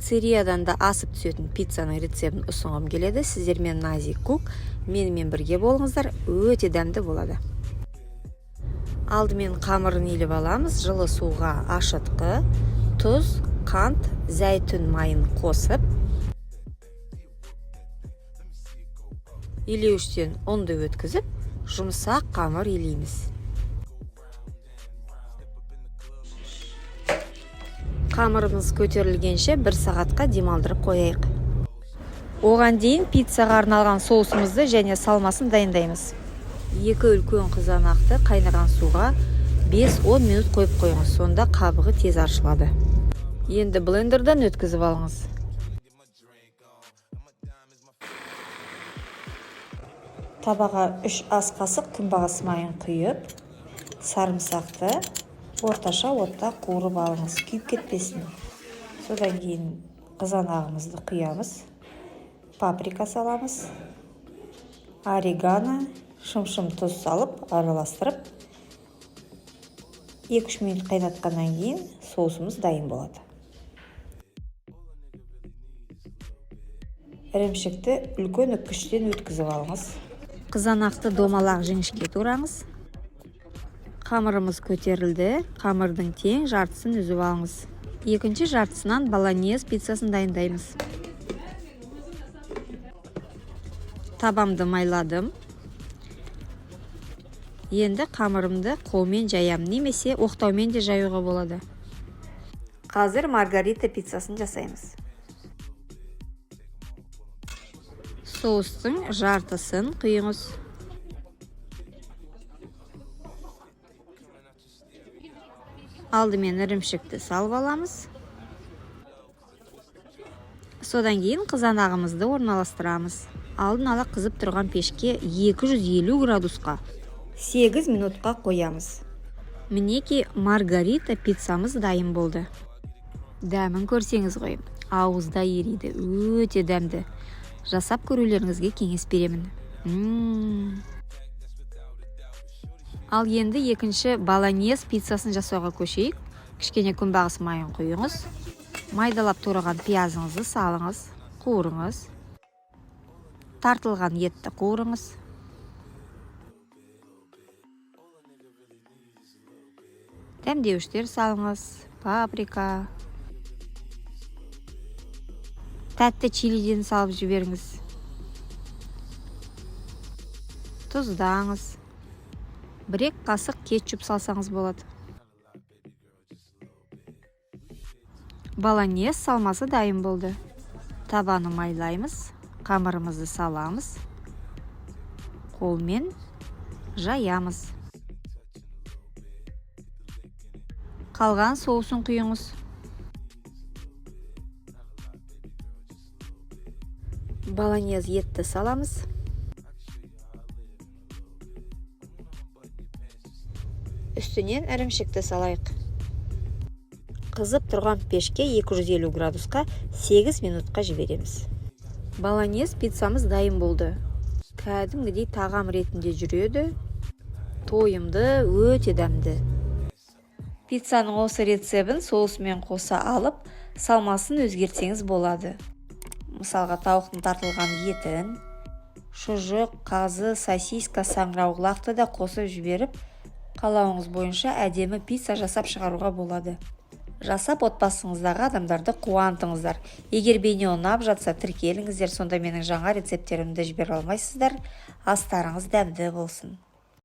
пиццериядан да асып түсетін пиццаның рецептін ұсынғым келеді. Сіздермен Nazi Cook, менімен бірге болыңыздар, өте дәмді болады. Алдымен қамырын еліп аламыз. Жылы суға ашытқы, тұз, қант, зәйтүн майын қосып, илеуіштен ұнды өткізіп, жұмсақ қамыр илейміз. Қамырымыз көтерілгенше 1 сағатқа демалдырып қойайық. Оған дейін пиццаға арналған соусымызды және салмасын дайындаймыз. 2 үлкен қызанақты қайнаған суға 5-10 минут қойып қойыңыз, сонда қабығы тез аршылады. Енді блендерден өткізіп алыңыз. Табаға 3 ас қасық күнбағыс майын құйып, сарымсақты орташа отта қуырып алыңыз, күйіп кетпесін. Содан кейін қызанағымызды құямыз, паприка саламыз, орегано, шым-шым тұз салып, араластырып, 2-3 минут қайнатқаннан кейін соусымыз дайын болады. Ірімшікті үлкен үккіштен өткізіп алыңыз. Қызанақты домалақ жіңішке тураңыз. Қамырымыз көтерілді. Қамырдың тең жартысын үзіп алыңыз. Екінші жартысынан болонез пиццасын дайындаймыз. Табамды майладым. Енді қамырымды қолмен жаям, немесе оқтаумен де жаюға болады. Қазір маргарита пиццасын жасаймыз. Соустың жартысын құйыңыз. Алдымен ірімшікті салып аламыз. Содан кейін қызанағымызды орналастырамыз. Алдын ала қызып тұрған пешке 250 градусқа 8 минутқа қоямыз. Мінеки маргарита пиццамыз дайын болды. Дәмін көрсеңіз ғой, ауызда ериді, өте дәмді. Жасап көрулеріңізге кеңес беремін. Ал енді екінші болонез пиццасын жасауға көшейік. Кішкене күнбағыс майын құйыңыз. Майдалап тураған пиязыңызды салыңыз, қуырыңыз. Тартылған етті қуырыңыз. Дәмдеуіштер салыңыз, паприка. Тәтті чилиден салып жіберіңіз. Тұздаңыз. 1 қасық кетчуп салсаңыз болады. Болонез салмасы дайын болды. Табаны майлаймыз, қамырымызды саламыз, қолмен жаямыз. Қалған соусын құйыңыз. Болонез етті саламыз. Үстінен ірімшікті салайық. Қызып тұрған пешке 250 градусқа 8 минутқа жібереміз. Болонез пиццамыз дайын болды. Кәдімгідей тағам ретінде жүреді. Тойымды, өте дәмді. Пиццаның осы рецебін соусымен қоса алып, салмасын өзгертсеңіз болады. Мысалға тауықтың тартылған етін, шұжық, қазы, сосиска, саңырауқұлақты да қосып жіберіп, қалауыңыз бойынша әдемі пицца жасап шығаруға болады. Жасап отбасыңыздағы адамдарды қуантыңыздар. Егер бейне ұнап жатса, тіркеліңіздер, сонда менің жаңа рецептерімді жібере алмайсыздар. Астарыңыз дәмді болсын.